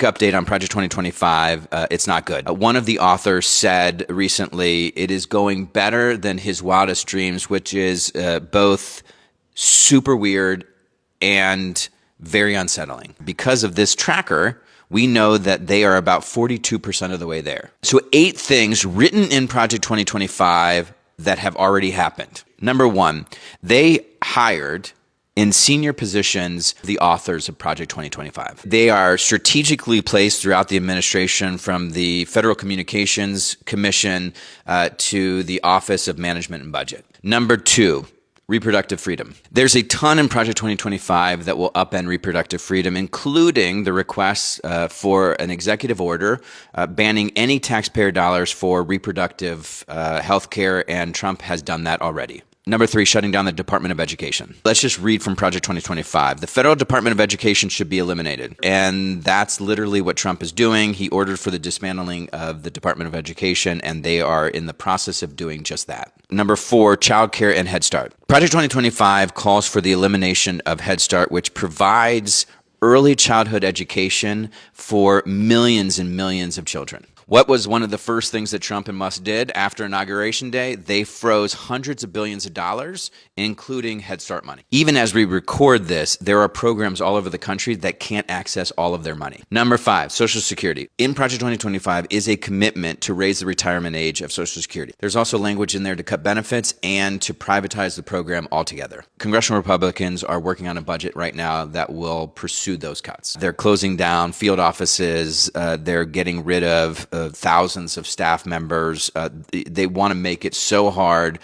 Update on Project 2025, it's not good. One of the authors said recently it is going better than his wildest dreams, which is both super weird and very unsettling. Because of this tracker, we know that they are about 42% of the way there. So 8 things written in Project 2025 that have already happened. Number 1, they hired in senior positions the authors of Project 2025. They are strategically placed throughout the administration, from the Federal Communications Commission to the Office of Management and Budget. Number 2, reproductive freedom. There's a ton in Project 2025 that will upend reproductive freedom, including the requests for an executive order banning any taxpayer dollars for reproductive health care, and Trump has done that already. Number 3, shutting down the Department of Education. Let's just read from Project 2025. The Federal Department of Education should be eliminated. And that's literally what Trump is doing. He ordered for the dismantling of the Department of Education, and they are in the process of doing just that. Number 4, childcare and Head Start. Project 2025 calls for the elimination of Head Start, which provides early childhood education for millions and millions of children. What was one of the first things that Trump and Musk did after Inauguration Day? They froze hundreds of billions of dollars, including Head Start money. Even as we record this, there are programs all over the country that can't access all of their money. Number 5, Social Security. In Project 2025 is a commitment to raise the retirement age of Social Security. There's also language in there to cut benefits and to privatize the program altogether. Congressional Republicans are working on a budget right now that will pursue those cuts. They're closing down field offices. They're getting rid of thousands of staff members. They want to make it so hard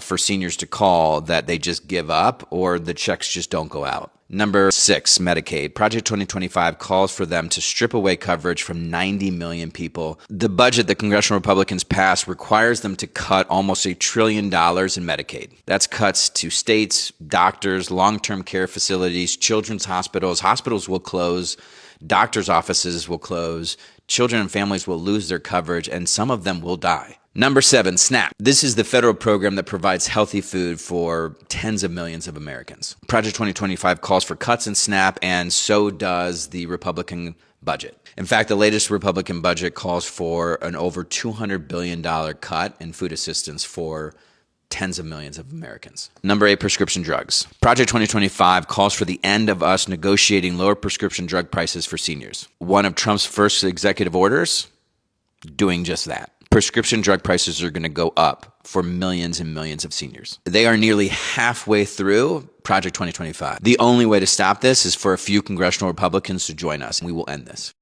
for seniors to call that they just give up, or the checks just don't go out. Number 6, Medicaid. Project 2025 calls for them to strip away coverage from 90 million people. The budget that congressional Republicans passed requires them to cut almost $1 trillion in Medicaid. That's cuts to states, doctors, long-term care facilities, children's hospitals. Hospitals will close. Doctors' offices will close. Children and families will lose their coverage, and some of them will die. Number 7, SNAP. This is the federal program that provides healthy food for tens of millions of Americans. Project 2025 calls for cuts in SNAP, and so does the Republican budget. In fact, the latest Republican budget calls for an over $200 billion cut in food assistance for tens of millions of Americans. Number 8, prescription drugs. Project 2025 calls for the end of us negotiating lower prescription drug prices for seniors. One of Trump's first executive orders doing just that. Prescription drug prices are going to go up for millions and millions of seniors. They are nearly halfway through Project 2025. The only way to stop this is for a few congressional Republicans to join us, and we will end this.